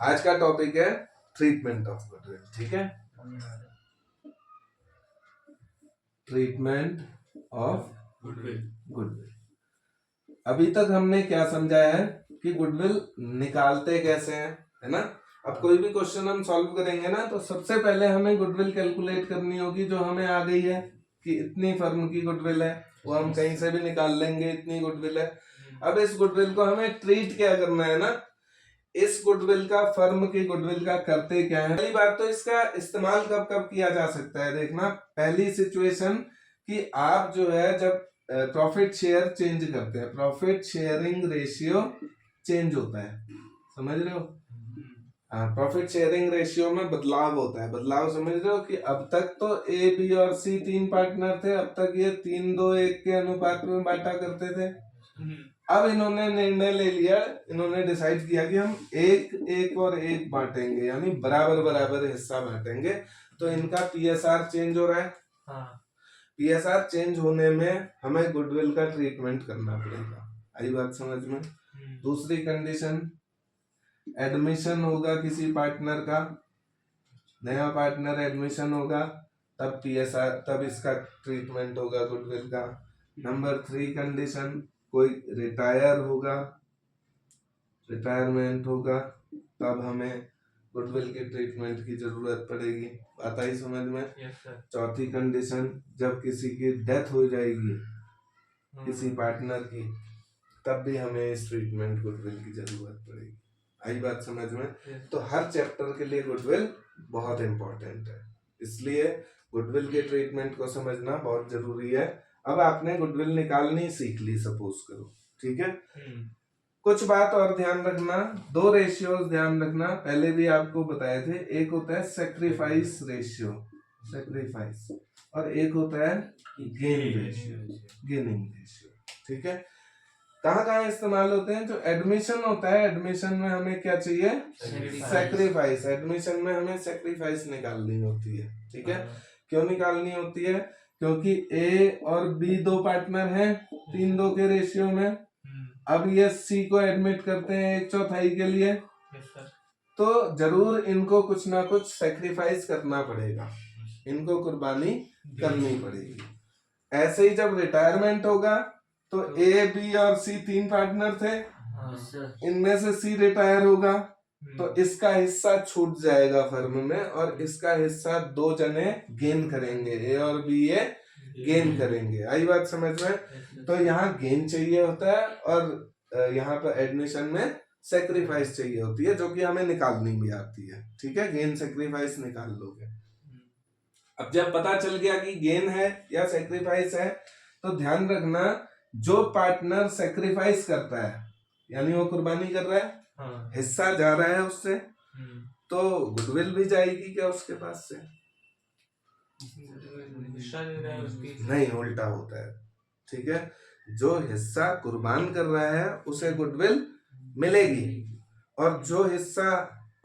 आज का टॉपिक है ट्रीटमेंट ऑफ गुडविल। ठीक है, ट्रीटमेंट ऑफ गुडविल। अभी तक हमने क्या समझाया है कि गुडविल निकालते कैसे हैं, है ना। अब कोई भी क्वेश्चन हम सॉल्व करेंगे ना, तो सबसे पहले हमें गुडविल कैलकुलेट करनी होगी, जो हमें आ गई है कि इतनी फर्म की गुडविल है, वो हम कहीं से भी निकाल लेंगे, इतनी गुडविल है। अब इस गुडविल को हमें ट्रीट क्या करना है ना, इस गुडविल का, फर्म की गुडविल का करते क्या है। पहली बात तो इसका इस्तेमाल कब कब किया जा सकता है, देखना। पहली सिचुएशन कि आप जो है जब प्रॉफिट शेयर चेंज करते हैं, प्रॉफिट शेयरिंग रेशियो चेंज होता है, समझ रहे हो। हाँ, प्रॉफिट शेयरिंग रेशियो में बदलाव होता है। बदलाव समझ रहे हो कि अब तक तो ए, बी और सी तीन पार्टनर थे, अब तक ये 3-2-1 के अनुपात में बांटा करते थे। अब इन्होंने निर्णय ले लिया, इन्होंने डिसाइड किया कि हम 1-1 और 1 बांटेंगे, यानी बराबर बराबर हिस्सा बांटेंगे। तो इनका पीएसआर चेंज हो रहा है। पीएसआर चेंज होने में हमें गुडविल का ट्रीटमेंट करना पड़ेगा। आई बात समझ में। दूसरी कंडीशन, एडमिशन होगा किसी पार्टनर का, नया पार्टनर एडमिशन होगा, तब पीएसआर, तब इसका ट्रीटमेंट होगा गुडविल का। नंबर 3 कंडीशन, कोई रिटायर होगा, रिटायरमेंट होगा, तब हमें गुडविल की ट्रीटमेंट की जरूरत पड़ेगी। बात आई समझ में। चौथी कंडीशन, जब किसी की डेथ हो जाएगी किसी पार्टनर की, तब भी हमें इस ट्रीटमेंट गुडविल की जरूरत पड़ेगी। आई बात समझ में। तो हर चैप्टर के लिए गुडविल बहुत इंपॉर्टेंट है, इसलिए गुडविल के ट्रीटमेंट को समझना बहुत जरूरी है। अब आपने गुडविल निकालनी सीख ली, सपोज करो, ठीक है। कुछ बात और ध्यान रखना, 2 रेशियोज ध्यान रखना, पहले भी आपको बताए थे। एक होता है सैक्रिफाइस रेशियो, सैक्रिफाइस, और एक होता है गेन रेशियो, गेनिंग रेशियो। ठीक है, कहाँ कहाँ इस्तेमाल होते हैं। जो एडमिशन होता है, एडमिशन में हमें क्या चाहिए, सैक्रिफाइस। एडमिशन में हमें सैक्रिफाइस निकालनी होती है। ठीक है, क्यों निकालनी होती है, क्योंकि ए और बी 2 पार्टनर हैं 3-2 के रेशियो में। अब ये सी को एडमिट करते हैं 1/4 के लिए, तो जरूर इनको कुछ ना कुछ सैक्रिफाइस करना पड़ेगा, इनको कुर्बानी करनी पड़ेगी। ऐसे ही जब रिटायरमेंट होगा, तो ए, बी और सी 3 पार्टनर थे, इनमें से सी रिटायर होगा, तो इसका हिस्सा छूट जाएगा फर्म में, और इसका हिस्सा 2 जने गेन करेंगे, ए और बी ये गेन करेंगे। आई बात समझ में। तो यहाँ गेन चाहिए होता है, और यहाँ पर एडमिशन में सेक्रीफाइस चाहिए होती है, जो कि हमें निकालनी भी आती है। ठीक है, गेन सेक्रीफाइस निकाल लोगे। अब जब पता चल गया कि गेन है या सेक्रीफाइस है, तो ध्यान रखना, जो पार्टनर सेक्रीफाइस करता है, यानी वो कुर्बानी कर रहा है, हिस्सा जा रहा है उससे, तो गुडविल भी जाएगी क्या उसके पास से? नहीं, उल्टा होता है। ठीक है, जो हिस्सा कुर्बान कर रहा है उसे गुडविल मिलेगी, और जो हिस्सा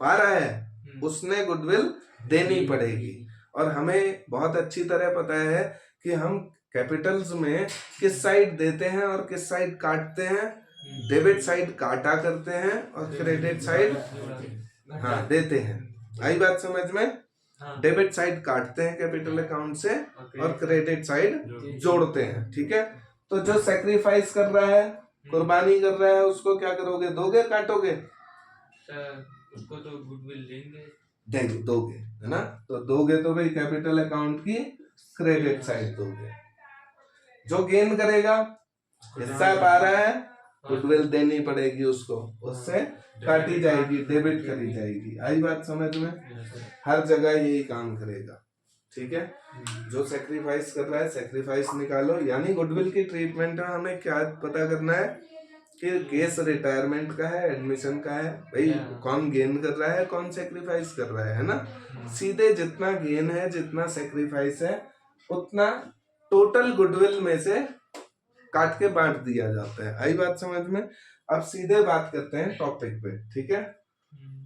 पा रहा है उसने गुडविल देनी पड़ेगी। और हमें बहुत अच्छी तरह पता है कि हम कैपिटल्स में किस साइड देते हैं और किस साइड काटते हैं। डेबिट साइड काटा करते हैं और क्रेडिट साइड देते हैं। आई बात समझ में। डेबिट साइड काटते हैं कैपिटल अकाउंट से, और क्रेडिट साइड जोड़ते हैं। ठीक है, तो जो सैक्रिफाइस कर रहा है, कुर्बानी कर रहा है, उसको क्या करोगे, दोगे काटोगे? उसको तो गुडविल देंगे, दोगे, है ना। तो दोगे तो भाई कैपिटल अकाउंट की क्रेडिट साइड दोगे। जो गेन करेगा, हिस्सा पा रहा है, गुडविल देनी पड़ेगी उसको, उससे काटी जाएगी, डेबिट करी जाएगी। आई बात समझ में। हर जगह यही काम करेगा। ठीक है, जो सेक्रीफाइस कर रहा है, सेक्रीफाइस निकालो। यानी गुडविल की ट्रीटमेंट में हमें क्या पता करना है कि केस रिटायरमेंट का है, एडमिशन का है, भाई कौन गेन कर रहा है, कौन सेक्रीफाइस कर रहा है ना। सीधे जितना गेन है, जितना सेक्रीफाइस है, उतना टोटल गुडविल में से काट के बांट दिया जाता है। आई बात समझ में। अब सीधे बात करते हैं टॉपिक पे। ठीक है,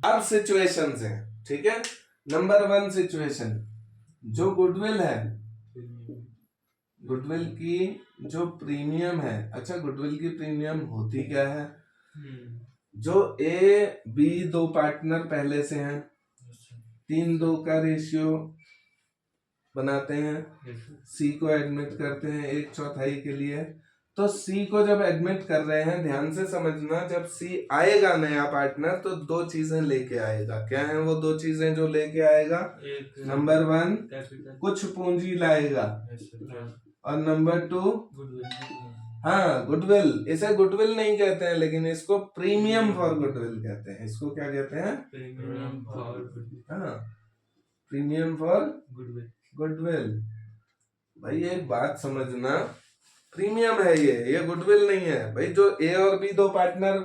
अब सिचुएशंस हैं। ठीक है, नंबर 1 सिचुएशन, जो गुडविल है, गुडविल की जो प्रीमियम है। अच्छा, गुडविल की प्रीमियम होती क्या है? जो ए बी दो पार्टनर पहले से हैं, 3-2 का रेशियो बनाते हैं, सी को एडमिट करते हैं 1/4 के लिए। तो सी को जब एडमिट कर रहे हैं, ध्यान से समझना, जब सी आएगा नया पार्टनर तो 2 चीजें लेके आएगा। क्या है वो 2 चीजें जो लेके आएगा? नंबर 1 कुछ पूंजी लाएगा, और नंबर 2 हाँ गुडविल। इसे गुडविल नहीं कहते हैं, लेकिन इसको प्रीमियम फॉर गुडविल कहते हैं। इसको क्या कहते हैं? Premium for goodwill. हाँ, प्रीमियम फॉर गुडविल। भाई एक बात समझना, प्रीमियम है ये गुडविल नहीं है भाई। जो ए और बी दो पार्टनर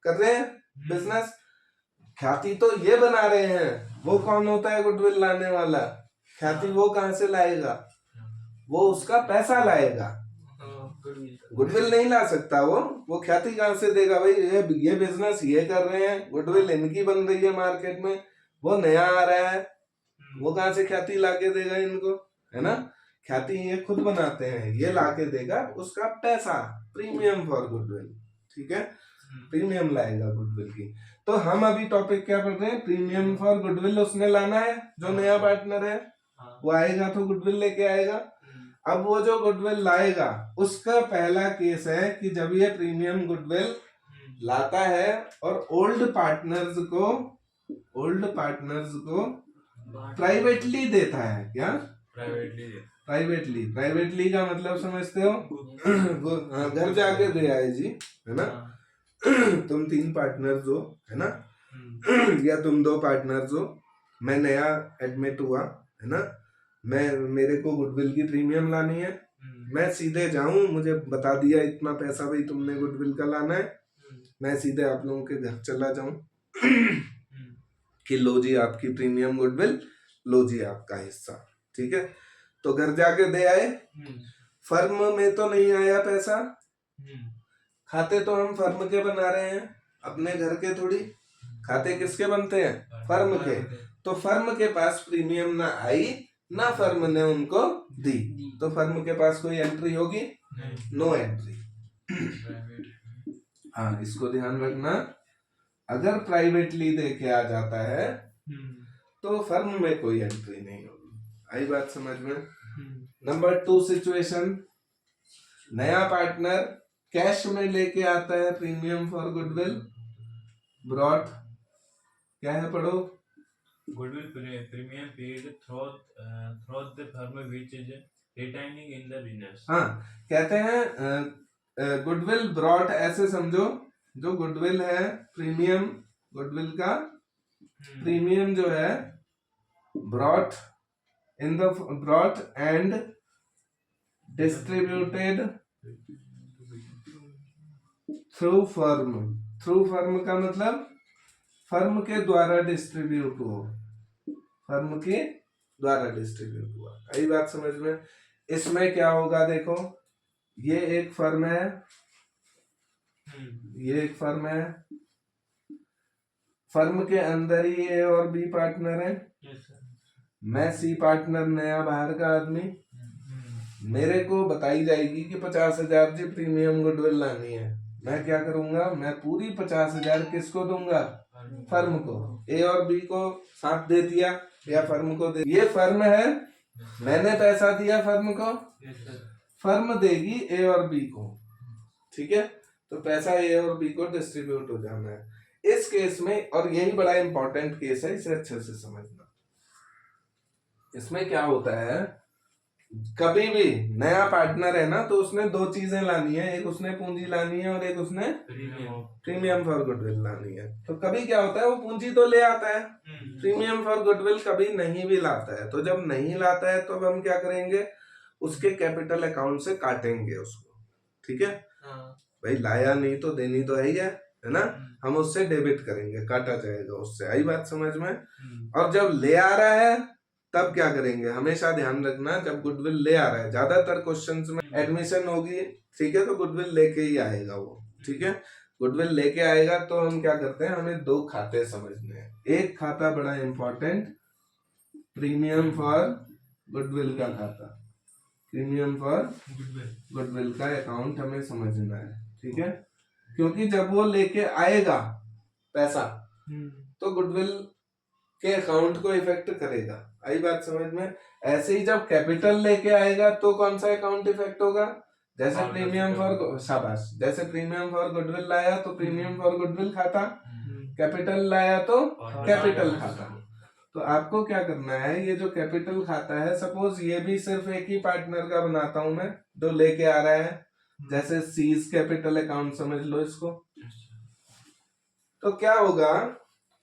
कर रहे हैं बिजनेस, ख्याति तो ये बना रहे हैं। वो कौन होता है गुडविल लाने वाला? ख्याति वो कहाँ से लाएगा? वो उसका पैसा लाएगा, गुडविल नहीं ला सकता वो ख्याति कहाँ से देगा? भाई ये बिजनेस ये कर रहे हैं, गुडविल इनकी बन रही है मार्केट में, वो नया आ रहा है, वो कहाँ से ख्याति लाके देगा इनको? है ना, ख्याति ये खुद बनाते हैं, ये लाके देगा उसका पैसा, प्रीमियम फॉर गुडविल। ठीक है, प्रीमियम लाएगा गुडविल की। तो हम अभी टॉपिक क्या पढ़ रहे हैं? प्रीमियम फॉर गुडविल उसने लाना है, जो नया पार्टनर है वो आएगा तो गुडविल लेके आएगा। अब वो जो गुडविल लाएगा उसका पहला केस है कि जब ये प्रीमियम गुडविल लाता है और ओल्ड पार्टनर्स को प्राइवेटली देता है। क्या? प्राइवेटली का मतलब समझते हो? घर जाके दे आए जी, है ना। तुम 3 पार्टनर्स हो, है ना, या तुम 2 पार्टनर्स हो, मैं नया एडमिट हुआ, है ना, मेरे को गुडविल की प्रीमियम लानी है। मैं सीधे जाऊं, मुझे बता दिया इतना पैसा भाई तुमने गुडविल का लाना है, मैं सीधे आप लोगों के घर चला जाऊं कि लो जी आपकी प्रीमियम गुडविल, लो जी आपका हिस्सा। ठीक है, तो घर जाके दे आए, फर्म में तो नहीं आया पैसा, खाते तो हम फर्म के बना रहे हैं, अपने घर के थोड़ी। खाते किसके बनते हैं? फर्म के। तो फर्म के पास प्रीमियम ना आई ना फर्म ने उनको दी, तो फर्म के पास कोई एंट्री होगी? No entry. हाँ, इसको ध्यान रखना, अगर प्राइवेटली दे के आ जाता है तो फर्म में कोई एंट्री नहीं होगी। आई बात समझ में? नंबर 2 सिचुएशन, नया पार्टनर कैश में लेके आता है प्रीमियम फॉर गुडविल, ब्रॉट, क्या है पढ़ो? Goodwill premium paid through the firm which is retaining in the business. हाँ, कहते हैं गुडविल ब्रॉट, ऐसे समझो, जो गुडविल है प्रीमियम, गुडविल का प्रीमियम जो है brought and distributed through firm का मतलब फर्म के द्वारा डिस्ट्रीब्यूट हुआ। आई बात समझ में? इसमें क्या होगा देखो, ये एक फर्म है, फर्म के अंदर ही ए और बी पार्टनर है। मैं सी पार्टनर, नया बाहर का आदमी, मेरे को बताई जाएगी कि 50,000 जी प्रीमियम गुडविल लानी है। मैं क्या करूंगा? मैं पूरी 50,000 किसको दूंगा? फर्म को। ए और बी को साथ दे दिया या फर्म को दे, ये फर्म है, मैंने पैसा दिया फर्म को, फर्म देगी ए और बी को। ठीक है, तो पैसा ए और बी को डिस्ट्रीब्यूट हो जाना है इस केस में। और यही बड़ा इंपॉर्टेंट केस है, इसे अच्छे से समझना। इसमें क्या होता है, कभी भी नया पार्टनर है ना, तो उसने 2 चीजें लानी है, एक उसने पूंजी लानी है और एक उसने प्रीमियम फॉर गुडविल लानी है। तो कभी क्या होता है, वो पूंजी तो ले आता है, प्रीमियम फॉर गुडविल कभी नहीं भी लाता है। तो जब नहीं लाता है तो हम क्या करेंगे, उसके कैपिटल अकाउंट से काटेंगे उसको। ठीक है, भाई लाया नहीं तो देनी तो है ना, हम उससे डेबिट करेंगे, काटा जाएगा उससे। आई बात समझ में? और जब ले आ रहा है तब क्या करेंगे? हमेशा ध्यान रखना, जब गुडविल ले आ रहा है, ज्यादातर क्वेश्चंस में एडमिशन होगी, ठीक है, तो गुडविल लेके ही आएगा वो। ठीक है, गुडविल लेके आएगा तो हम क्या करते हैं, हमें 2 खाते समझने हैं। एक खाता बड़ा इंपॉर्टेंट, प्रीमियम फॉर गुडविल का खाता, प्रीमियम फॉर गुडविल का अकाउंट हमें समझना है। ठीक है, क्योंकि जब वो लेके आएगा पैसा, तो गुडविल के अकाउंट को इफेक्ट करेगा। आई बात समझ में? ऐसे ही जब कैपिटल लेके आएगा तो कौन सा अकाउंट इफेक्ट होगा? जैसे प्रीमियम फॉर, शाबाश, जैसे प्रीमियम फॉर गुडविल लाया तो प्रीमियम फॉर गुडविल खाता, कैपिटल लाया तो कैपिटल खाता। तो आपको क्या करना है, ये जो कैपिटल खाता है, सपोज ये भी सिर्फ एक ही पार्टनर का बनाता हूं मैं जो लेके आ रहा है, जैसे सीज कैपिटल अकाउंट समझ लो इसको। तो क्या होगा,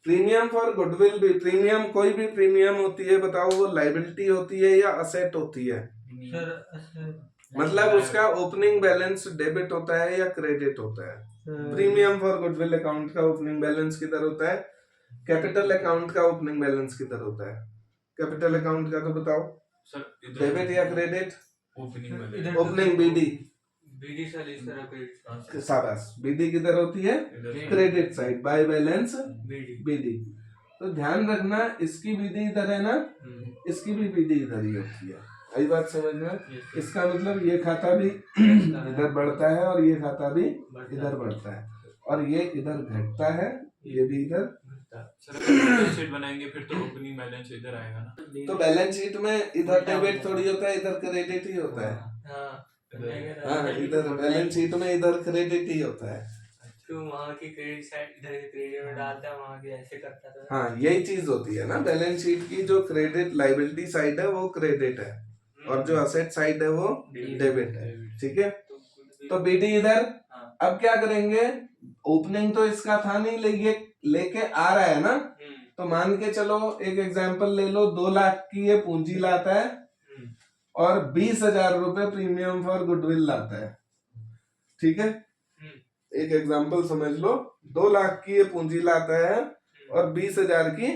प्रीमियम फॉर गुडविल भी, प्रीमियम कोई भी प्रीमियम होती है, बताओ वो लाइबिलिटी होती है या असेट होती है? मतलब उसका ओपनिंग बैलेंस डेबिट होता है या क्रेडिट होता है? प्रीमियम फॉर गुडविल अकाउंट का ओपनिंग बैलेंस किधर होता है? कैपिटल अकाउंट का ओपनिंग बैलेंस किधर होता है? कैपिटल अकाउंट का तो बताओ, डेबिट या क्रेडिट? ओपनिंग बीडी सर इस तरह क्रेडिट। शाबाश, बीडी किधर होती है? Credit side, by balance BD. तो ध्यान रखना, इसकी बीडी इधर है ना, इसकी भी बीडी इधर ही होती है। आई बात समझ में? इसका मतलब ये खाता भी इधर बढ़ता है और ये खाता भी इधर बढ़ता है, और ये इधर घटता है, ये भी इधर। बैलेंस शीट बनाएंगे फिर तो ओपनिंग बैलेंस इधर आएगा ना। तो बैलेंस शीट में इधर डेबिट थोड़ी होता है, इधर क्रेडिट ही होता है। हाँ, इधर बैलेंस शीट में इधर क्रेडिट ही होता है। तो वहाँ की क्रेडिट साइड इधर के क्रेडिट में डालता है, वहाँ की ऐसे करता था। हाँ, यही चीज होती है ना, बैलेंस शीट की जो क्रेडिट लायबिलिटी साइड है वो क्रेडिट है, और जो असेट साइड है वो डेबिट है। ठीक है, तो बीडी इधर। अब क्या करेंगे, ओपनिंग तो इसका था नहीं, लेके आ रहा है ना, तो मान के चलो एक एग्जांपल ले लो, 2 लाख की ये पूंजी लाता है और 20,000 रुपए प्रीमियम फॉर गुडविल लाता है। ठीक है, एक एग्जांपल समझ लो, 2 लाख की ये पूंजी लाता है और 20,000 की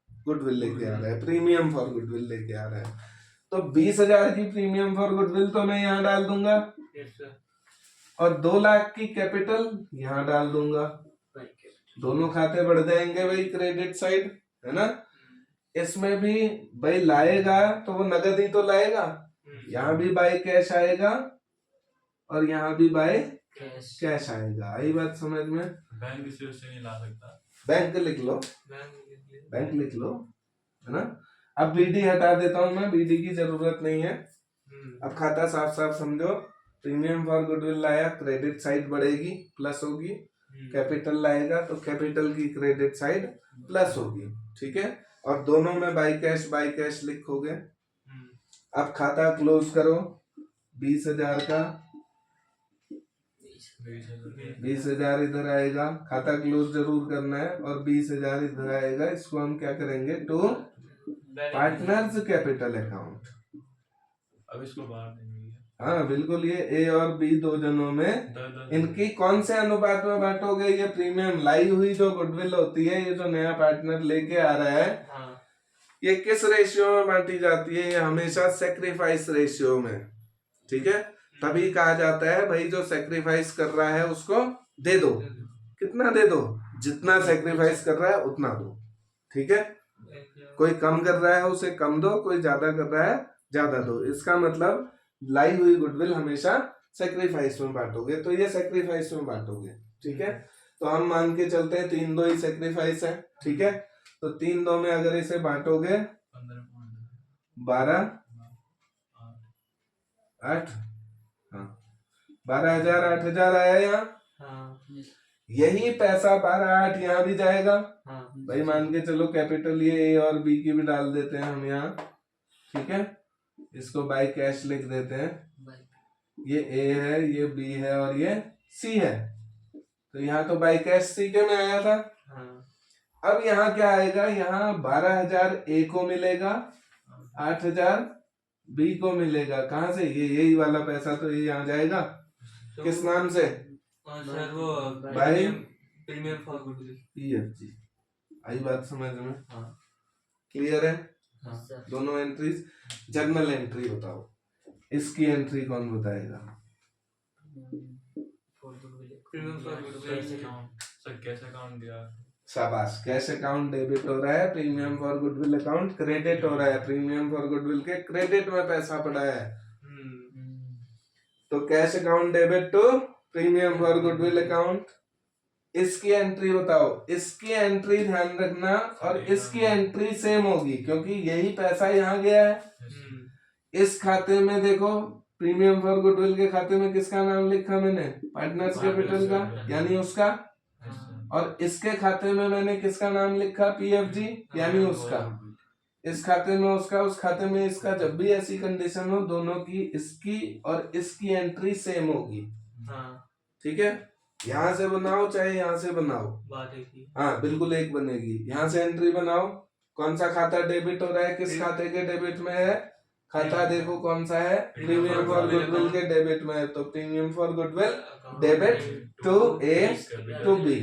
गुडविल लेके आ रहा है, प्रीमियम फॉर गुडविल लेके आ रहा है। तो 20,000 की प्रीमियम फॉर गुडविल तो मैं यहाँ डाल दूंगा, और 2 लाख की कैपिटल यहाँ डाल दूंगा। दोनों खाते बढ़ जाएंगे भाई, क्रेडिट साइड है ना। इसमें भी भाई लाएगा तो वो नगद ही तो लाएगा, यहाँ भी बाय कैश आएगा और यहाँ भी बाय कैश आएगा। आई बात समझ में? बैंक से उसे नहीं ला सकता, बैंक लिख लो, बैंक लिख लो, है ना। अब बीडी हटा देता हूं मैं, बीडी की जरूरत नहीं है। अब खाता साफ साफ समझो, प्रीमियम फॉर गुडविल लाया, क्रेडिट साइड बढ़ेगी, प्लस होगी। कैपिटल लाएगा तो कैपिटल की क्रेडिट साइड प्लस होगी। ठीक है, और दोनों में बाय कैश लिखोगे। अब खाता क्लोज करो, 20,000 का 20,000 इधर आएगा, खाता क्लोज जरूर करना है, और 20,000 इधर आएगा। इसको हम क्या करेंगे, टू पार्टनर्स कैपिटल अकाउंट। अब इसको बाहर देंगे। हाँ बिल्कुल, ये ए और बी दो जनों में इनकी कौन से अनुपात में बांटोगे? ये प्रीमियम लाई हुई जो गुडविल होती है, ये जो नया पार्टनर लेके आ रहा है, ये किस रेशियो में बांटी जाती है? ये हमेशा सेक्रीफाइस रेशियो में। ठीक है, तभी कहा जाता है भाई जो सेक्रीफाइस कर रहा है उसको दे दो। कितना दे दो? जितना सेक्रीफाइस कर रहा है उतना दो। ठीक है, कोई कम कर रहा है उसे कम दो, कोई ज्यादा कर रहा है ज्यादा दो। इसका मतलब लाई हुई गुडविल हमेशा सेक्रीफाइस में बांटोगे, तो ये सेक्रीफाइस में बांटोगे। ठीक है, तो हम मान के चलते हैं 3-2 ही सेक्रीफाइस है। ठीक है, तो 3-2 में अगर इसे बांटोगे 12 8, हाँ 12,000 8,000 आया यहाँ। यही पैसा 12-8 यहाँ भी जाएगा। भाई मान के चलो कैपिटल ये ए और बी की भी डाल देते हैं हम यहाँ। ठीक है, इसको बाय कैश लिख देते हैं। ये ए है, ये बी है और ये सी है। तो यहाँ तो बाय कैश सी के में आया था। अब यहाँ क्या आएगा, यहाँ 12,000 ए को मिलेगा, 8,000 बी को मिलेगा। कहाँ से? ये यही वाला पैसा तो ये यहाँ जाएगा। किस नाम से? सर वो by premium for goodwill, PFG. आई बात समझ में? क्लियर है? दोनों एंट्रीज। जर्नल एंट्री बताओ, इसकी एंट्री कौन बताएगा? कैश अकाउंट दिया, शाबाश, कैश अकाउंट डेबिट हो रहा है, premium for goodwill account credit हो रहा है। प्रीमियम फॉर गुडविल के क्रेडिट में पैसा पड़ा है, तो cash account debit to premium for goodwill account. इसकी एंट्री बताओ, इसकी एंट्री ध्यान रखना और इसकी एंट्री सेम होगी क्योंकि यही पैसा यहाँ गया है। इस खाते में देखो प्रीमियम फॉर गुडविल के खाते में किसका नाम लिखा मैंने, पार्टनर्स कैपिटल का, यानी उसका। और इसके खाते में मैंने किसका नाम लिखा, पीएफजी, यानी उसका। इस खाते में उसका, उस खाते में इसका। जब भी ऐसी कंडीशन हो दोनों की, इसकी और इसकी एंट्री सेम होगी। ठीक है, यहाँ से बनाओ चाहे यहाँ से बनाओ, बात एक ही। हाँ बिल्कुल एक बनेगी। यहाँ से एंट्री बनाओ, कौन सा खाता डेबिट हो रहा है, किस खाते के डेबिट में है, खाता देखो कौन सा है, प्रीमियम फॉर गुडविल के डेबिट में है, तो premium for goodwill debit to A to B.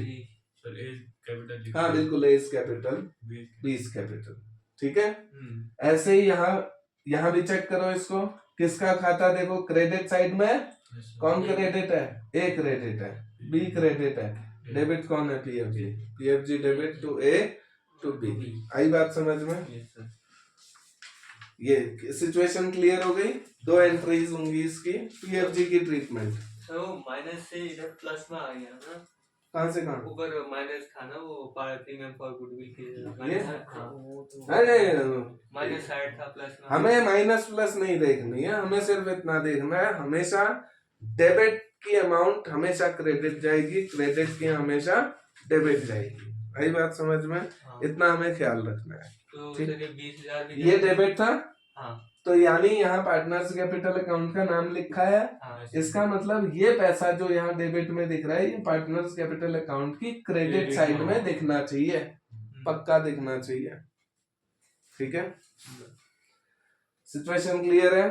हाँ बिल्कुल, A is capital, B is capital. ठीक है, ऐसे ही यहाँ भी चेक करो इसको, किसका खाता देखो, क्रेडिट साइड में कौन क्रेडिट है, ए क्रेडिट है, बी क्रेडिट है, डेबिट कौन है, PFG. PFG debit to A to B. आई बात समझ में? ये सिचुएशन क्लियर हो गई। दो एंट्रीज होंगी इसकी, पीएफजी की ट्रीटमेंट। तो माइनस से इधर प्लस में आ गया ना, कहाँ से कहाँ, ऊपर माइनस था ना वो प्रीमियम फॉर गुडविल के, ये नहीं माइनस साइड था, प्लस में। हमें माइनस प्लस नहीं देखनी है, हमें सिर्फ इतना देखना है, हमेशा डेबिट की अमाउंट हमेशा क्रेडिट जाएगी, क्रेडिट की हमेशा डेबिट जाएगी। आई बात समझ में? इतना हमें ख्याल रखना है। तो ठीक, 20,000 भी ये डेबिट था, हाँ, तो यानी यहाँ पार्टनर्स कैपिटल अकाउंट का नाम लिखा है। इसका मतलब ये पैसा जो यहाँ डेबिट में दिख रहा है, ये पार्टनर्स कैपिटल अकाउंट की क्रेडिट साइड में दिखना चाहिए, पक्का दिखना चाहिए। ठीक है, सिचुएशन क्लियर है?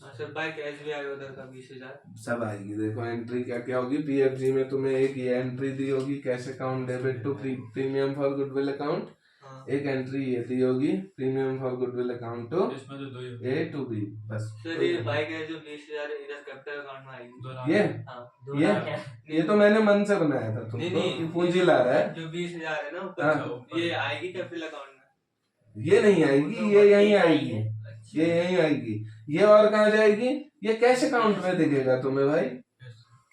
सर बाय कैश भी आएगा उधर का 20,000 सब आएगी। देखो एंट्री क्या क्या होगी, पीएफजी में तुम्हें एक ये एंट्री दी होगी, cash account debit to premium for goodwill account, एक एंट्री ये दी होगी, premium for goodwill account to A to B. बस सर ये बाय कैश जो 20,000 इधर कैपिटल अकाउंट में आएगी, ये तो मैंने मन से बनाया था तुमको कि पूंजी ला रहा है। जो 20,000 है ना ऊपर, ये आएगी कैपिटल अकाउंट में? ये नहीं आएगी, ये यहीं आएगी, ये यहीं आएगी। ये और कहाँ जाएगी, ये कैश अकाउंट में दिखेगा तुम्हें भाई,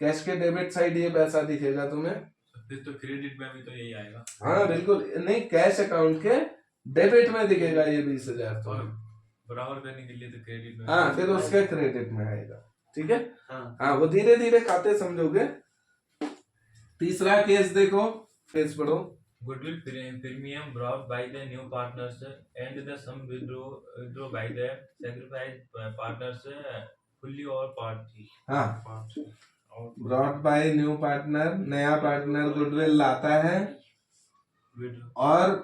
कैश के डेबिट साइड ये पैसा दिखेगा तुम्हें, फिर तो क्रेडिट में भी तो यही आएगा। हाँ बिल्कुल, नहीं कैश अकाउंट के डेबिट में दिखेगा ये 20,000 तो बराबर करने के लिए तो क्रेडिट में, हाँ फिर उसके क्रेडिट में आएगा। ठीक है, हाँ वो धीरे धीरे खाते समझोगे। तीसरा केस देखो, पेज पढ़ो। Goodwill premium brought by the new partners and the sum withdraw by the sacrificed partners fully or partly. हाँ, ब्रॉट बाय न्यू पार्टनर, नया पार्टनर गुडविल लाता है और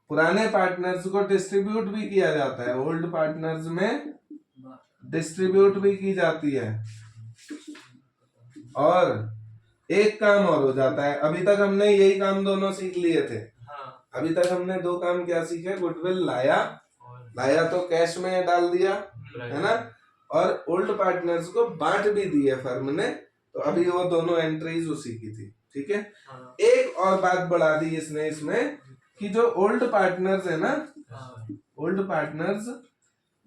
पुराने पार्टनर्स को डिस्ट्रीब्यूट भी किया जाता है, ओल्ड पार्टनर्स में डिस्ट्रीब्यूट भी की जाती है। और एक काम और हो जाता है, अभी तक हमने यही काम दोनों सीख लिए थे। अभी तक हमने दो काम क्या सीखे, गुडविल लाया तो कैश में डाल दिया है ना, और ओल्ड पार्टनर्स को बांट भी दिया फर्म ने, तो अभी वो दोनों एंट्रीज उसी की थी। ठीक है, एक और बात बढ़ा दी इसने इसमें कि जो ओल्ड पार्टनर्स है ना, ओल्ड पार्टनर्स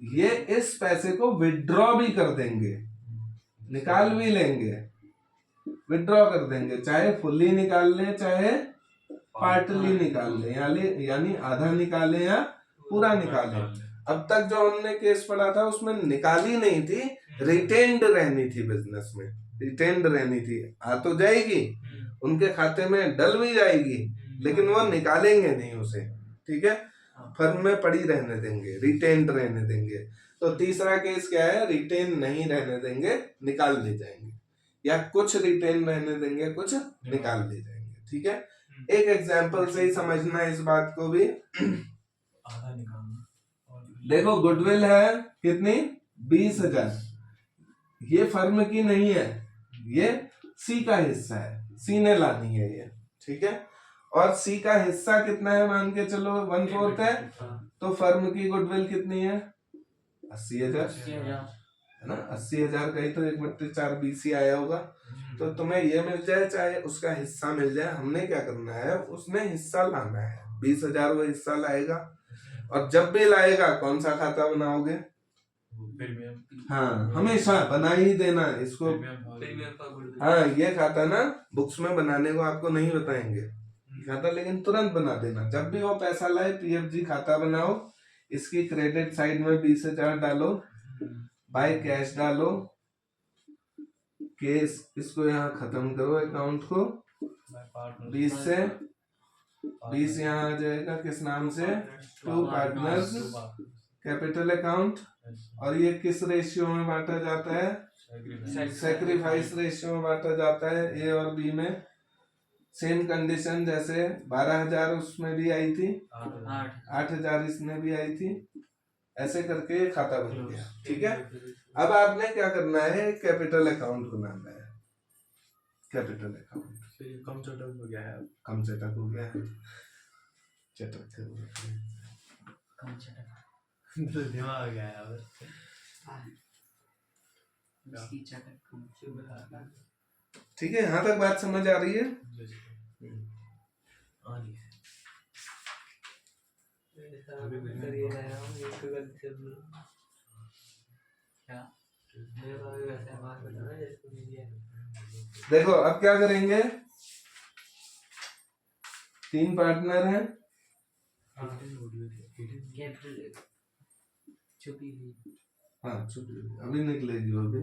ये इस पैसे को विड्रॉ भी कर देंगे, निकाल भी लेंगे, विड्रॉ कर देंगे, चाहे फुल्ली निकाल ले चाहे पार्टली निकाल ले, यानी आधा निकाले या पूरा निकाले। अब तक जो हमने केस पढ़ा था उसमें निकाली नहीं थी, रिटेन्ड रहनी थी, बिजनेस में रिटेन्ड रहनी थी, आ तो जाएगी उनके खाते में, डल भी जाएगी, लेकिन वो निकालेंगे नहीं उसे। ठीक है, फर्म में पड़ी रहने देंगे, रिटेन्ड रहने देंगे। तो तीसरा केस क्या है, रिटेन नहीं रहने देंगे, निकाल ले जाएंगे, या कुछ रिटेन रहने देंगे, कुछ निकाल ले जाएंगे। ठीक है, एक एग्जांपल से ही समझना है इस बात को भी। आधा निकालना। देखो गुडविल है कितनी, 20,000, ये फर्म की नहीं है, ये सी का हिस्सा है, सी ने लानी है ये। ठीक है, और सी का हिस्सा कितना है, मान के चलो 1/4 है, तो फर्म की गुडविल कितनी है, 80,000 है ना। 80,000 का ही तो 1/4 BC आया होगा, तो तुम्हें ये मिल जाए चाहे उसका हिस्सा मिल जाए, हमने क्या करना है, उसमें हिस्सा लाना है। 20,000 वो हिस्सा लाएगा, और जब भी लाएगा कौन सा खाता बनाओगे, प्रीमियम हाँ हमेशा बना ही देना इसको। प्रीमियम का गुडविल। हाँ ये खाता ना बुक्स में बनाने को आपको नहीं बताएंगे खाता, लेकिन तुरंत बना देना। जब भी वो पैसा लाए पीएफजी खाता बनाओ, इसकी क्रेडिट साइड में 20,000 डालो, बाय कैश डालो, केस इसको यहाँ खत्म करो अकाउंट को। 20 से 20 यहाँ आ जाएगा किस नाम से, टू पार्टनर्स कैपिटल अकाउंट। और ये किस रेशियो में बांटा जाता है, सेक्रीफाइस रेशियो में बांटा जाता है ए और बी में। सेम कंडीशन जैसे 12,000 उसमें भी आई थी, 8,000 इसमें भी आई थी, ऐसे करके खाता बन गया। ठीक है, अब आपने क्या करना है, कैपिटल अकाउंट बनाना है। कैपिटल अकाउंट कम चटक हो गया है, कम चटक हो गया है, चटक से कम चटक दिमाग आ गया है अब। इसकी चटक कम चटक। ठीक है, यहाँ तक बात समझ आ रही है। देखो अब क्या करेंगे, 3 पार्टनर हैं, हाँ छुपी हुई, अभी निकलेगी वो भी।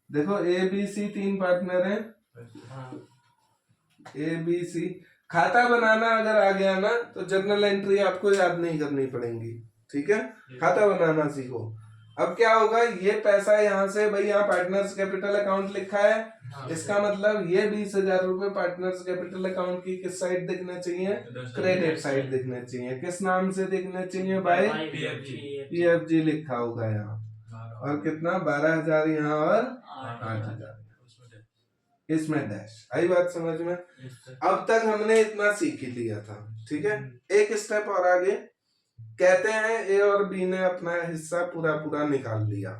देखो ए बी सी 3 पार्टनर हैं, ए बी सी। खाता बनाना अगर आ गया ना तो जर्नल एंट्री आपको याद नहीं करनी पड़ेगी। ठीक है, खाता बनाना सीखो। अब क्या होगा, ये पैसा यहाँ से, भाई यहाँ पार्टनर्स कैपिटल अकाउंट लिखा है, इसका मतलब ये 20,000 रुपए पार्टनर्स कैपिटल अकाउंट की किस साइड दिखना चाहिए, क्रेडिट साइड दिखना चाहिए। किस नाम से दिखना चाहिए, बाय पीएफजी लिखा होगा यहाँ। और कितना, 12,000 यहाँ और 8,000 इसमें डैश। आई बात समझ में। अब तक हमने इतना सीख ही लिया था। ठीक है, एक स्टेप और आगे, कहते हैं ए और बी ने अपना हिस्सा पूरा पूरा निकाल लिया।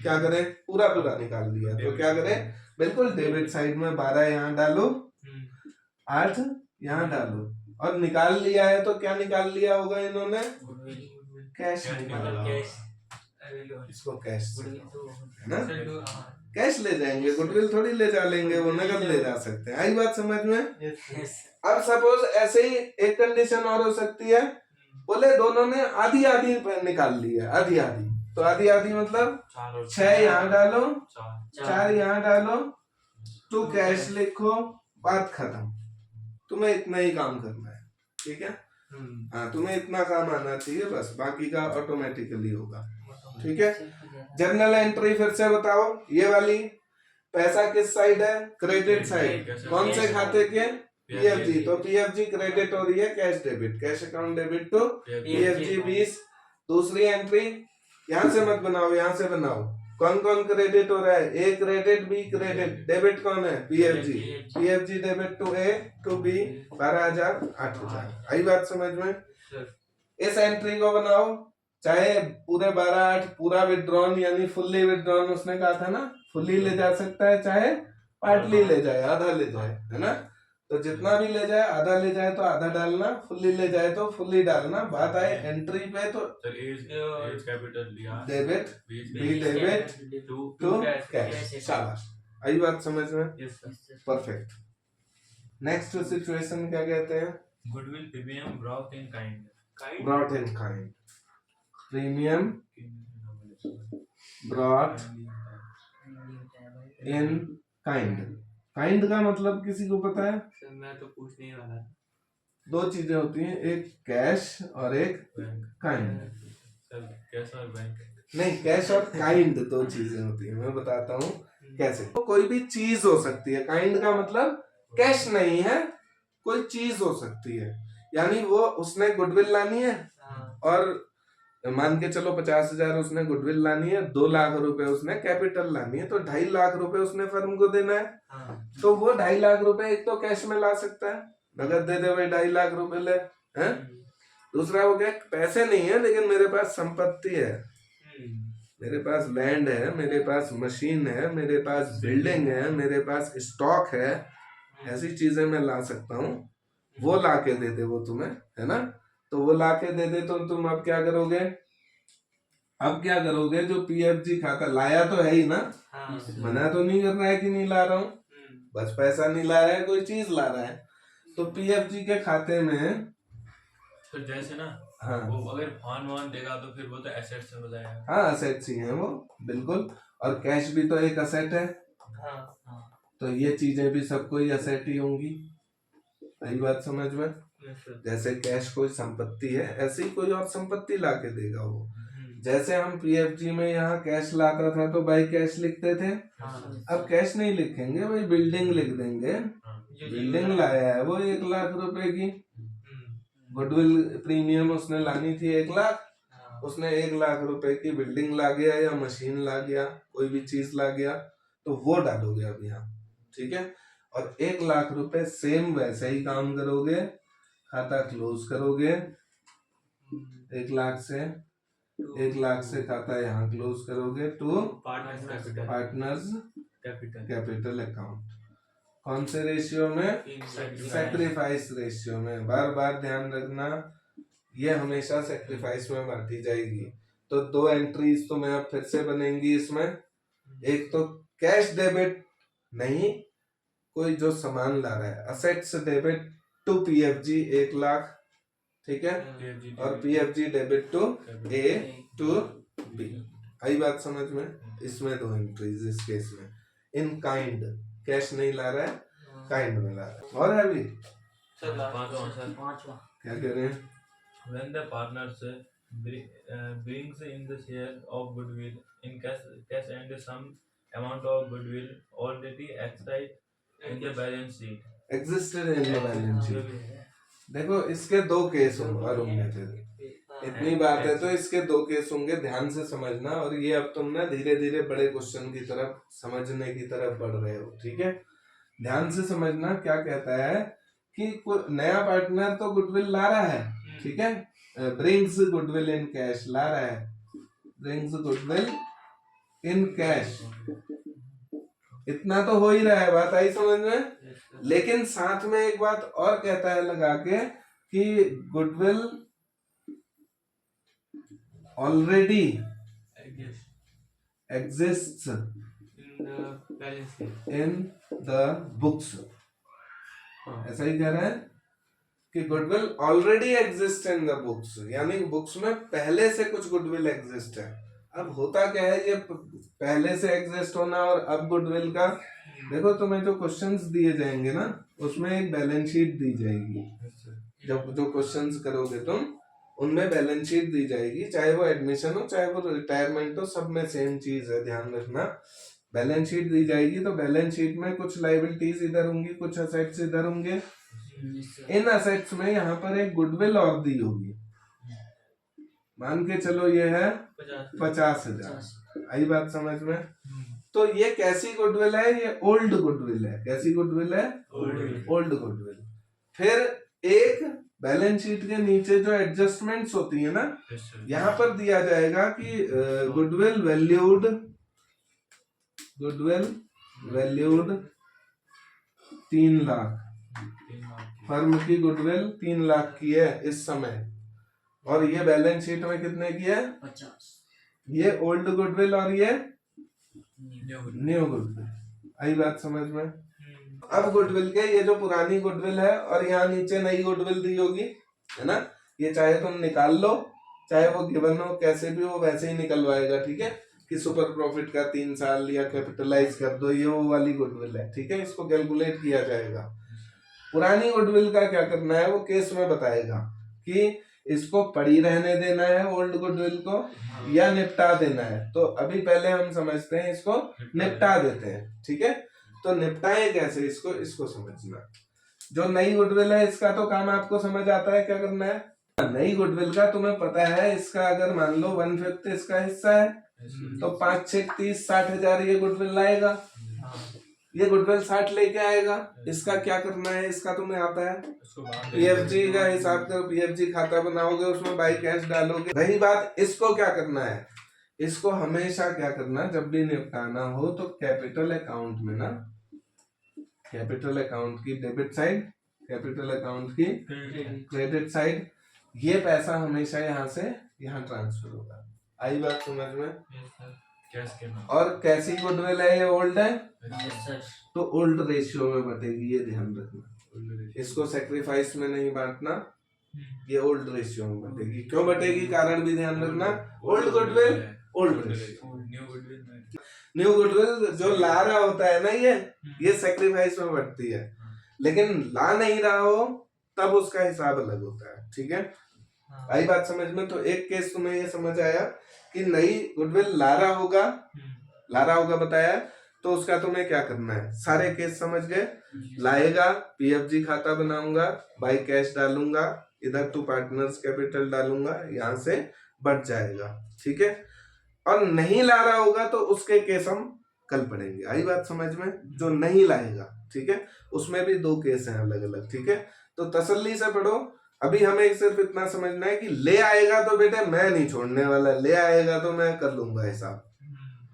क्या करें, पूरा पूरा निकाल लिया, तो क्या करें, बिल्कुल डेबिट साइड में 12 यहाँ डालो, 8 यहाँ डालो, और निकाल लिया है तो क्या निकाल लिया होगा इन्होंने, कैश निकाला। इसको कैश है ना, कैश ले जाएंगे, गुडविल थोड़ी ले जा लेंगे, वो नगद ले जा सकते हैं। आई बात समझ में। अब सपोज ऐसे ही एक कंडीशन और हो सकती है, बोले दोनों ने आधी आधी निकाल लिया, आधी आधी, तो आधी आधी मतलब 6 यहाँ डालो, 4 यहाँ डालो, टू कैश लिखो, बात खत्म। तुम्हें इतना ही काम करना है। ठीक है, हाँ तुम्हें इतना काम आना चाहिए बस, बाकी का ऑटोमेटिकली होगा। ठीक है, जर्नल एंट्री फिर से बताओ, ये वाली पैसा किस साइड है, क्रेडिट साइड। कौन से खाते के, पीएफजी, तो पीएफजी क्रेडिट हो रही है, cash debit, cash account debit to PFG 20। दूसरी एंट्री यहाँ से मत बनाओ, यहाँ से बनाओ, कौन कौन क्रेडिट हो रहा है, A credit B credit, debit कौन है, PFG, PFG debit to A to B 12,000 8,000। आई बात समझ में। इस एंट्री को बनाओ, चाहे पूरे 12,8 पूरा विड्रॉन यानी फुल्ली विड्रॉन, उसने कहा था ना फुल्ली ले जा सकता है, चाहे पार्टली ले जाए, आधा ले जाए, है ना। तो जितना भी ले जाए, आधा ले जाए तो आधा डालना, फुल्ली ले जाए तो फुल्ली डालना। बात आए एंट्री पे तो एज कैपिटल लिया, debit B debit to cash. शाबाश, आई बात समझ में, परफेक्ट। नेक्स्ट सिचुएशन क्या कहते हैं, goodwill premium brought in kind, brought in kind, premium brought in kind. Kind का मतलब किसी को पता है, मैं तो पूछने ही वाला था। 2 चीजें होती हैं, एक कैश और एक काइंड। कैश और बैंक नहीं, कैश और काइंड 2 चीजें होती हैं, मैं बताता हूँ कैसे। तो कोई भी चीज हो सकती है, काइंड का मतलब कैश नहीं है, कोई चीज हो सकती है। यानी वो उसने गुडविल लानी है, और मान के चलो 50,000 उसने गुडविल लानी है, 2 लाख रुपए उसने कैपिटल लानी है, तो 2.5 लाख रुपए उसने फर्म को देना है। तो वो 2.5 लाख रुपए एक तो कैश में ला सकता है, नगद दे दे भाई 2.5 लाख रुपए ले, हैं। दूसरा हो गया, पैसे नहीं है लेकिन मेरे पास संपत्ति है, मेरे पास लैंड है, मेरे पास मशीन है, मेरे पास बिल्डिंग है, मेरे पास स्टॉक है, ऐसी चीजें मैं ला सकता हूँ। वो ला के दे दे वो तुम्हें, है ना। तो वो ला के दे दे तो तुम अब क्या करोगे, अब क्या करोगे, जो पीएफजी खाता लाया तो है ही ना, हाँ मना तो नहीं कर रहा है कि नहीं ला रहा हूँ, बस पैसा नहीं ला रहा है, कोई चीज ला रहा है। तो पीएफजी के खाते में तो जैसे ना हाँ वो अगर फोन वॉन देगा तो फिर वो तो एसेट से हो जाएगा। हाँ असेट्स ही हैं वो, बिल्कुल। और कैश भी तो एक असेट है, हाँ तो ये चीजें भी सबको ही असेट ही होंगी। सही बात समझ में? जैसे कैश कोई संपत्ति है, ऐसे ही कोई और संपत्ति ला के देगा वो। जैसे हम पीएफजी में यहाँ कैश लाता था तो भाई कैश लिखते थे, अब कैश नहीं लिखेंगे भाई, बिल्डिंग लिख देंगे। बिल्डिंग लाया है वो 1 लाख रुपए की, गुडविल प्रीमियम उसने लानी थी 1 लाख, उसने 1 लाख रुपए की बिल्डिंग ला गया या मशीन ला गया, कोई भी चीज ला गया, तो वो डालोगे अब यहाँ, ठीक है। और 1 लाख रुपए सेम वैसे ही काम करोगे, खाता क्लोज करोगे 1 लाख से खाता यहाँ क्लोज करोगे टू पार्टनर्स कैपिटल अकाउंट। कौन से रेशियो में? सैक्रिफाइस रेशियो में। बार बार ध्यान रखना, ये हमेशा सैक्रिफाइस में बांटी जाएगी। तो 2 एंट्रीज तो मैं अब फिर से बनेंगी इसमें। एक तो कैश डेबिट नहीं, कोई जो सामान ला रहा है, assets debit to PFG 1 lakh, ठीक है, और PFG debit to A to B. आई बात समझ में? इसमें 2 एंट्रीज इस केस में। इन काइंड, कैश नहीं ला रहा है, काइंड में ला रहा है। और है अभी पांचवा क्या कह रहे हैं? When the partners brings in the share of goodwill in cash and some amount of goodwill already existed in the balance sheet. Existed in the balance sheet. देखो इसके 2 केस होंगे फिर, इतनी बात है तो इसके 2 केस होंगे, ध्यान से समझना। और ये अब तुम ना धीरे धीरे बड़े क्वेश्चन की तरफ समझने की तरफ बढ़ रहे हो, ठीक है। ध्यान से समझना क्या कहता है कि नया पार्टनर तो गुडविल ला रहा है, ठीक है, ब्रिंग्स गुडविल इन कैश ला रहा है, ब्रिंग्स गुडविल इन कैश, इतना तो हो ही रहा है, बात आई समझ में। लेकिन साथ में एक बात और कहता है लगा के कि goodwill already exists in the books. ऐसा ही कह रहा है कि goodwill already exist in the books, यानी बुक्स में पहले से कुछ गुडविल एग्जिस्ट है। अब होता क्या है, ये पहले से एग्जिस्ट होना और अब गुडविल का, देखो तुम्हें जो क्वेश्चंस दिए जाएंगे ना, उसमें एक बैलेंस शीट दी जाएगी। जब जो क्वेश्चंस करोगे तुम, उनमें बैलेंस शीट दी जाएगी, चाहे वो एडमिशन हो चाहे वो रिटायरमेंट हो, सब में सेम चीज है, ध्यान रखना। बैलेंस शीट दी जाएगी तो बैलेंस शीट में कुछ लायबिलिटीज इधर होंगी, कुछ असेट्स इधर होंगे। इन असेट्स में यहाँ पर एक गुडविल और दी होगी, मान के चलो ये है 50,000। आई बात समझ में? तो ये कैसी गुडविल है? ये ओल्ड गुडविल है। कैसी गुडविल है? Old goodwill. फिर एक बैलेंस शीट के नीचे जो एडजस्टमेंट्स होती है ना, यहाँ पर दिया जाएगा कि गुडविल वैल्यूड 3 लाख, फर्म की गुडविल 3 लाख की है इस समय, और ये बैलेंस शीट में कितने की है? 50। ये ओल्ड गुडविल और ये न्यू गुडविल। आई बात समझ में? अब गुडविल के ये जो पुरानी गुडविल है और यहाँ नीचे नई गुडविल दी होगी, है ना, ये चाहे तुम निकाल लो, चाहे वो गिवन हो, कैसे भी हो वैसे ही निकलवाएगा, ठीक है, कि सुपर प्रॉफिट का 3 साल या कैपिटलाइज कर दो, ये वो वाली गुडविल है, ठीक है, इसको कैलकुलेट किया जाएगा। पुरानी गुडविल का क्या करना है वो केस में बताएगा कि इसको पड़ी रहने देना है ओल्ड गुडविल को या निपटा देना है। तो अभी पहले हम समझते हैं, इसको निपटा देते हैं, ठीक है। तो निपटाएं कैसे इसको समझना। जो नई गुडविल है इसका तो काम आपको समझ आता है, क्या करना है। नई गुडविल का तुम्हें पता है, इसका अगर मान लो 1/5 इसका हिस्सा है तो 5 6 30 60,000 ये गुडविल लाएगा। ये गुडविल 60 लेके आएगा। इसका क्या करना है, इसका तुम्हें आता है, पीएफजी का हिसाब करो, पीएफजी खाता बनाओगे, उसमें बाई कैश डालोगे। रही बात, इसको क्या करना है, इसको हमेशा क्या करना, जब भी निपटाना हो तो कैपिटल अकाउंट में ना, कैपिटल अकाउंट की डेबिट साइड, कैपिटल अकाउंट की क्रेडिट साइड, ये पैसा हमेशा यहाँ से यहाँ ट्रांसफर होगा। आई बात समझ में? यस सर, कैश के नाम। और कैसी गुडविल है, ये ओल्ड है यस सर। तो ओल्ड रेशियो में बटेगी, ये ध्यान रखना। इसको सेक्रीफाइस में नहीं बांटना, ये ओल्ड रेशियो में बटेगी। क्यों बटेगी, कारण भी ध्यान रखना। Old goodwill old ratio, new goodwill new goodwill जो ला रहा होता है ना, ये सेक्रीफाइस में बढ़ती है, लेकिन ला नहीं रहा हो तब उसका हिसाब अलग होता है। ठीक है, आई बात समझ में? तो एक केस तुम्हें ये समझ आया कि नई गुडविल ला रहा होगा बताया, तो उसका तुम्हें क्या करना है, सारे केस समझ गए। लाएगा, पीएफजी खाता बनाऊंगा, बाई कैश डालूंगा, इधर टू पार्टनर्स कैपिटल डालूंगा, यहाँ से बढ़ जाएगा। ठीक है, और नहीं ला रहा होगा तो उसके केस हम कल पढ़ेंगे। आई बात समझ में? जो नहीं लाएगा, ठीक है, उसमें भी दो केस हैं अलग अलग। ठीक है, तो तसल्ली से पढ़ो। अभी हमें सिर्फ इतना समझना है कि ले आएगा तो बेटे मैं नहीं छोड़ने वाला, ले आएगा तो मैं कर लूंगा हिसाब,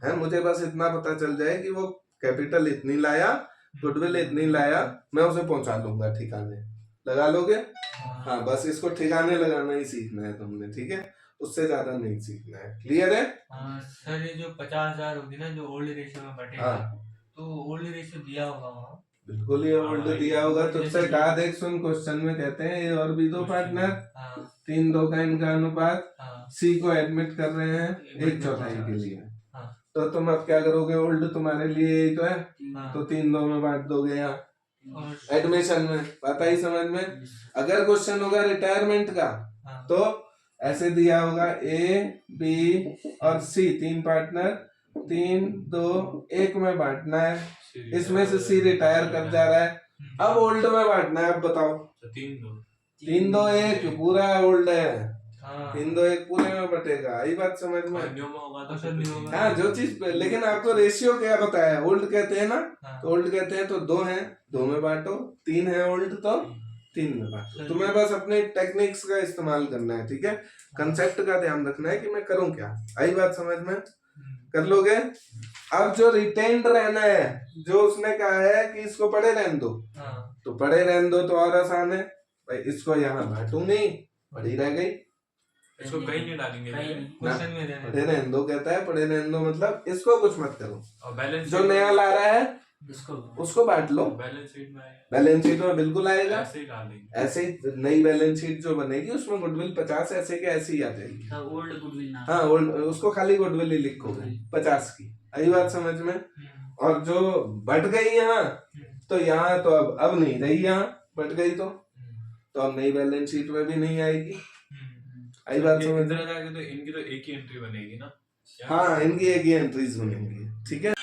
है। मुझे बस इतना पता चल जाए कि वो कैपिटल इतनी लाया, गुडविल इतनी लाया, मैं उसे पहुंचा लूंगा ठिकाने। लगा लोगे? हाँ, बस इसको ठिकाने लगाना ही सीखना है तुमने। ठीक है, उससे ज्यादा नहीं सीखना है। क्लियर है? सर ये जो 50,000 होगी ना, जो ओल्ड रेशियो में बटेगा, तो ओल्ड रेशियो दिया होगा वहाँ। बिल्कुल, ये ओल्ड दिया होगा। तुझसे कहा, देख सुन, क्वेश्चन में कहते हैं ये और भी दो पार्टनर, 3-2 का इनका अनुपात, सी को एडमिट कर रहे हैं 1/4 के लिए। तो तुम अब क्या करोगे, ओल्ड तुम्हारे लिए यही तो है, तो 3-2 में बांट दोगे यहाँ एडमिशन में। बात आई समझ में? अगर क्वेश्चन होगा रिटायरमेंट का तो ऐसे दिया होगा, ए बी और सी 3 पार्टनर, 3-2-1 में बांटना है। इसमें से सी रिटायर कर जा रहा है, अब ओल्ड में बांटना है। अब बताओ, 3-2-1 पूरा ओल्ड है, 3-2-1 पूरे में बटेगा। यही बात समझ में? हाँ, जो चीज, लेकिन आपको रेशियो क्या बताया, ओल्ड कहते हैं ना, तो ओल्ड कहते हैं तो 2 है, 2 में बांटो, 3 है ओल्ड तो 3 में बांटो। तुम्हें बस अपने टेक्निक्स का इस्तेमाल करना है। ठीक है, कंसेप्ट का ध्यान रखना है कि मैं करूं क्या। आई बात समझ में? कर लोगे? अब जो रिटेन्ड रहना है, जो उसने कहा है कि इसको पड़े रहने दो, तो पड़े रहने दो तो और आसान है भाई, इसको यहाँ बांटू नहीं, पड़ी रह गई, इसको कहीं नहीं डालेंगे, क्वेश्चन में पड़े रहने दो कहता है, पड़े रहने दो मतलब इसको कुछ मत करो, और बैलेंस जो नया ला रहा है उसको बांट लो। बैलेंस शीट में बैलेंस शीट में बिल्कुल आएगा, ऐसे ही डालेंगे। ऐसे ही नई बैलेंस शीट जो बनेगी उसमें गुडविल 50 ऐसे के ऐसे ही आ जाएगी। ओल्ड गुडविल ना, हाँ, ओल्ड, उसको खाली गुडविल ही लिखोगे 50 की। आई बात समझ में? और जो बढ़ गई यहाँ, तो यहाँ तो अब नहीं रही, यहाँ बढ़ गई तो अब नई बैलेंस शीट में भी नहीं आएगी। आई बात समझ में? तो इनकी तो एक ही एंट्री बनेगी ना। हाँ, इनकी एक ही एंट्रीज बनेंगी। ठीक है।